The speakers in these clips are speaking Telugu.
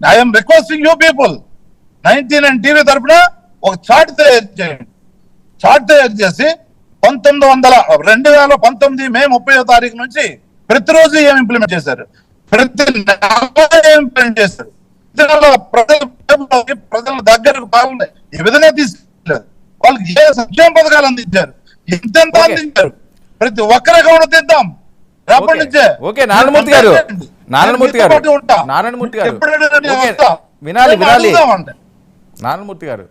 I'm requesting you people 99 TV తరఫున ఒక చార్ట్ తయారు చేయండి. చార్ట్ తయారు చేసి 2019 మే 30వ తారీఖు నుంచి ప్రతిరోజు ఏం ఇంప్లిమెంట్ చేశారు, ప్రతి నెల ఏం ఇంప్లిమెంట్ చేశారు, ప్రజల దగ్గరకు పాలన ఏ విధంగా తీసుకెళ్ళారు, వాళ్ళకి ఏ సంక్షేమ పథకాలు అందించారు, ఎంతెంత అందించారు, ప్రతి ఒక్కరికి కూడా తిద్దాం రేపటి నుంచే. ఓకే నారాయణమూర్తి గారు, వినాలి నారాయణమూర్తి గారు,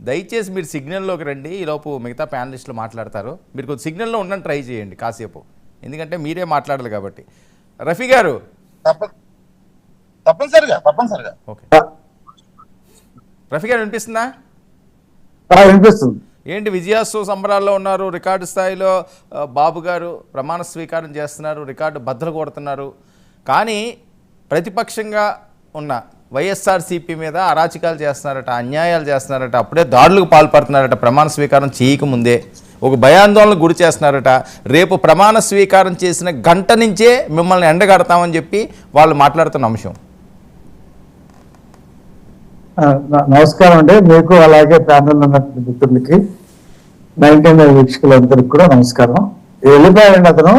దయచేసి మీరు సిగ్నల్లోకి రండి. ఈలోపు మిగతా ప్యానలిస్టులు మాట్లాడతారు. మీరు కొద్ది సిగ్నల్లో ఉండని ట్రై చేయండి కాసేపు, ఎందుకంటే మీరే మాట్లాడాలి కాబట్టి. రఫీ గారు తప్పనిసరిగా ఓకే. రఫీ గారు వినిపిస్తుందా? వినిపిస్తుంది. ఏంటి విజయోత్సవ సంబరాల్లో ఉన్నారు, రికార్డు స్థాయిలో బాబు గారు ప్రమాణ స్వీకారం చేస్తున్నారు, రికార్డు బద్దలు కొడుతున్నారు. కానీ ప్రతిపక్షంగా ఉన్న వైఎస్ఆర్సీపీ మీద అరాచకాలు చేస్తున్నారట, అన్యాయాలు చేస్తున్నారట, అప్పుడే దాడులకు పాల్పడుతున్నారట, ప్రమాణ స్వీకారం చేయకముందే ఒక భయాందోళనకు గురి చేస్తున్నారట. రేపు ప్రమాణ స్వీకారం చేసిన గంట నుంచే మిమ్మల్ని ఎండగడతామని చెప్పి వాళ్ళు మాట్లాడుతున్న అంశం. నమస్కారం అండి, మీకు అలాగే ప్యానల్ ఉన్న మిత్రులకి 99 వీక్షకులందరికి కూడా నమస్కారం. వెళ్ళిపోయాడండి అతను,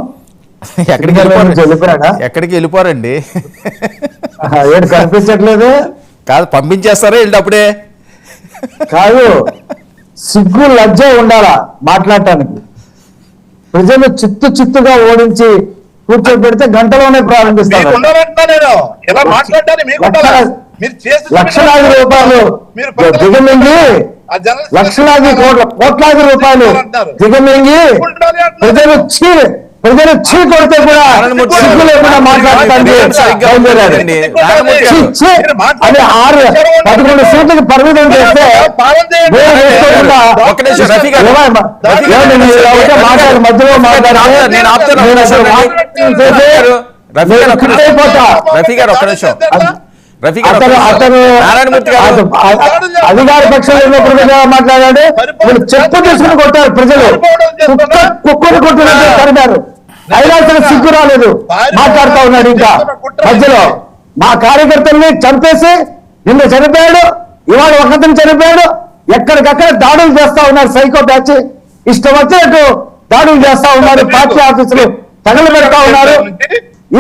ఎక్కడికి వెళ్ళిపోరండి? ఏంటి కనిపించట్లేదు? కాదు పంపించేస్తారా వెళ్ళి అప్పుడే? కాదు, సిగ్గు లజ్జ ఉండాలా మాట్లాడటానికి. ప్రజలు చిత్తుగా ఓడించి కూర్చోబెడితే గంటలోనే ప్రారంభిస్తారు. లక్షలాది రూపాయలు దిగమింగి, లక్షలాది కోట్లాది రూపాయలు దిగమింగి ప్రజలు చీ కొడితే కూడా సిగ్గు లేకుండా మాట్లాడటానికి అది 11 సీట్లకు పరిమితం చేస్తే మధ్యలో అతను అధికార పక్షంలో ఉన్నప్పుడు మాట్లాడాడు. చెప్పు తీసుకుని కొట్టారు ప్రజలు, కుక్కను కొట్టినట్టు తరిగారు. అయినా సరే సిగ్గు రాలేదు, మాట్లాడుతూ ఉన్నాడు. ఇంకా మధ్యలో మా కార్యకర్తల్ని చంపేసి నిన్న చనిపోయాడు, ఇవాళ ఒకతను చనిపోయాడు, ఎక్కడికక్కడ దాడులు చేస్తా ఉన్నారు. సైకో బ్యాచ్ ఇష్టం వచ్చినట్టు దాడులు చేస్తా ఉన్నారు. పార్టీ ఆఫీసులు తగలబెడతా ఉన్నారు,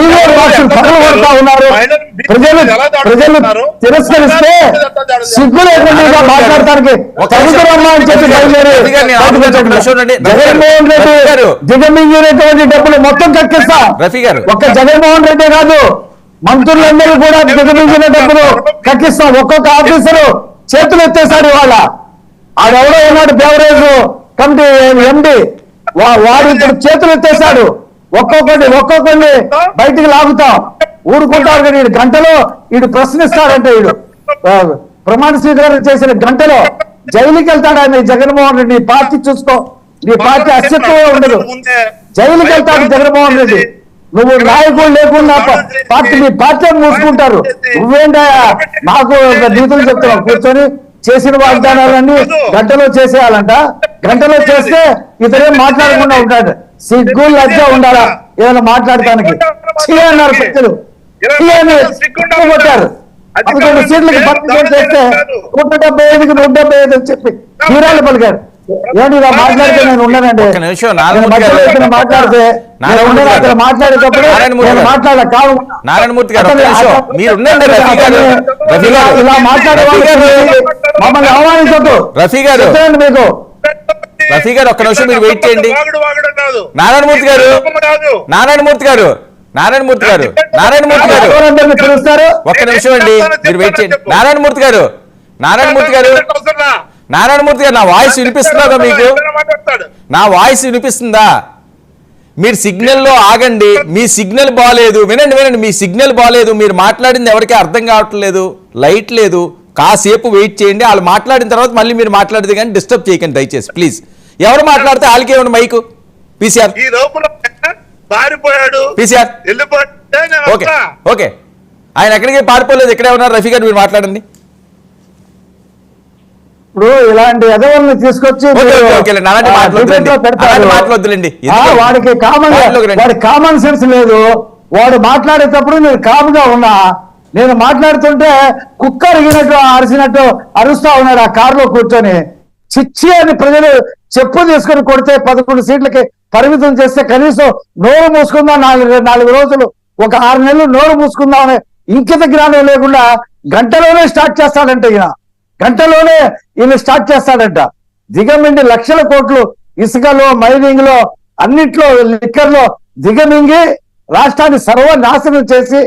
ఈవేళ బాక్సులు తగలబెడతా ఉన్నారు. ప్రజలు తిరస్కరిస్తే సిగ్గు లేకుండా మాట్లాడటానికి చదువుతున్నా అని చెప్పి జగన్మోహన్ రెడ్డి దిగమింగినటువంటి డబ్బులు మొత్తం కక్కిస్తా. ఒక్క జగన్మోహన్ రెడ్డి కాదు, మంత్రులందరూ కూడా దిగమింగిన డబ్బులు కక్కిస్తాం. ఒక్కొక్క ఆఫీసరు చేతులు ఎత్తేసాడు. ఇవాళ ఆడెవడో ఉన్నాడు బేవరేజ్ కమిటీ ఎండి, వాడు ఇప్పుడు చేతులు ఎత్తేసాడు. ఒక్కొక్కరిని బయటికి లాగుతాం, ఊరుకుంటారు. కానీ వీడు గంటలో వీడు ప్రశ్నిస్తాడంటే, వీడు ప్రమాణ స్వీకారం చేసిన గంటలో జైలుకి వెళ్తాడు. ఆయన జగన్మోహన్ రెడ్డి, నీ పార్టీ చూసుకో, నీ పార్టీ అస్తిత్వం ఉండదు, జైలుకి వెళ్తాడు జగన్మోహన్ రెడ్డి. నువ్వు నాయకులు లేకుండా నీ పార్టీ మూసుకుంటారు. నువ్వేంటా నాకు నీతులు చెప్తున్నావు? కూర్చొని చేసిన వాగ్దానాలన్నీ గంటలో చేసేయాలంట. గంటలో చేస్తే ఇతరేం మాట్లాడకుండా ఉంటాడు. సిగ్గు లజ్జ ఉండాలా ఏదైనా మాట్లాడటానికి? అన్నారు ప్రజలు, కొట్టారు. 11 సీట్లకి భర్తీ చేస్తే 175కి 175 అని చెప్పి తీరాలు పలికారు. ఏంటి ఇలా మాట్లాడితే నేను ఉండనండి, మాట్లాడితే మాట్లాడేటప్పుడు మాట్లాడాలి కాదు. నారాయణమూర్తి గారు ఇలా మాట్లాడే మమ్మల్ని అవమానించొద్దు. రఫీ గారు ఒక్క నిమిషం మీరు వెయిట్ చేయండి. నారాయణమూర్తి గారు ఒక్క నిమిషం అండి, మీరు వెయిట్ చేయండి. నారాయణమూర్తి గారు నా వాయిస్ వినిపిస్తుందా మీకు? నా వాయిస్ వినిపిస్తుందా? మీరు సిగ్నల్లో ఆగండి. మీ సిగ్నల్ బాగాలేదు. వినండి, మీ సిగ్నల్ బాగాలేదు. మీరు మాట్లాడింది ఎవరికీ అర్థం కావట్లేదు, లైట్ లేదు. కాసేపు వెయిట్ చేయండి. వాళ్ళు మాట్లాడిన తర్వాత మళ్ళీ మీరు మాట్లాడితే కానీ డిస్టర్బ్ చేయకండి దయచేసి ప్లీజ్. ఎవరు మాట్లాడితే వాళ్ళకి ఏమన్నా మైకు. పీసీఆర్ ఓకే, ఆయన ఎక్కడికి పారిపోలేదు, ఇక్కడే ఉన్నారు. రఫీ గారు మీరు మాట్లాడండి. ఇప్పుడు ఇలాంటి ఎదవల్ని తీసుకొచ్చి వాడికి కామన్ సెన్స్ లేదు. వాడు మాట్లాడేటప్పుడు నేను కామ్గా ఉన్నా, నేను మాట్లాడుతుంటే కుక్క అరిగినట్టు అరిసినట్టు అరుస్తా ఉన్నాడు ఆ కారులో కూర్చొని. చిచ్చి అని ప్రజలు చెప్పు తీసుకొని కొడితే 11 సీట్లకి పరిమితం చేస్తే కనీసం నోరు మూసుకుందాం, 4 రోజులు, ఒక 6 నెలలు నోరు మూసుకుందాం అనే ఇంకిత జ్ఞానం లేకుండా గంటలోనే స్టార్ట్ చేస్తాడంట ఈయన. గంటలోనే ఈయన స్టార్ట్ చేస్తాడంట. దిగమిండి లక్షల కోట్లు ఇసుకలో, మైనింగ్ లో, అన్నిట్లో, లిక్కర్ లో దిగమింగి రాష్ట్రాన్ని సర్వనాశనం చేసి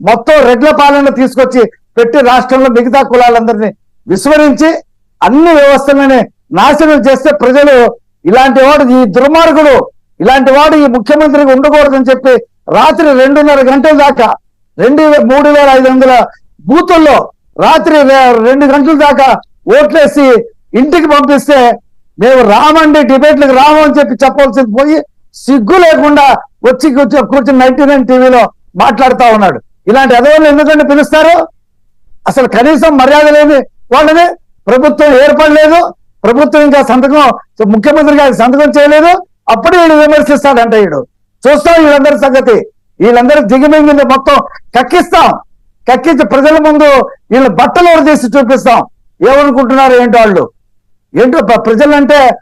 మొత్తం రెడ్ల పాలన తీసుకొచ్చి పెట్టి రాష్ట్రంలో మిగతా కులాలందరినీ విస్మరించి అన్ని వ్యవస్థలని నాశనం చేస్తే ప్రజలు ఇలాంటి వాడు, ఈ దుర్మార్గుడు, ఇలాంటి వాడు ఈ ముఖ్యమంత్రికి ఉండకూడదని చెప్పి రాత్రి 2:30 గంటల దాకా 3,500 బూతుల్లో రాత్రి 2 గంటల దాకా ఓట్లేసి ఇంటికి పంపిస్తే మేము రామండి, డిబేట్లకు రాము అని చెప్పి చెప్పాల్సింది పోయి సిగ్గు లేకుండా వచ్చి కూర్చుని 99 టీవీలో మాట్లాడుతా ఉన్నాడు. ఇలాంటి అదవులు ఎందుకంటే పిలుస్తారు? అసలు కనీసం మర్యాద లేని వాళ్ళని ప్రభుత్వం ఏర్పడలేదు, ప్రభుత్వం ఇంకా ముఖ్యమంత్రి గారికి సంతకం చేయలేదు, అప్పుడు వీడు విమర్శిస్తాడంట. వీడు చూస్తాం వీళ్ళందరి సంగతి. వీళ్ళందరూ దిగమింగింది మొత్తం కక్కిస్తాం, కక్కించి ప్రజల ముందు వీళ్ళ బట్టలు తీసి చూపిస్తాం. ఏమనుకుంటున్నారు ఏంటో వాళ్ళు, ఏంటో ప్రజలంటే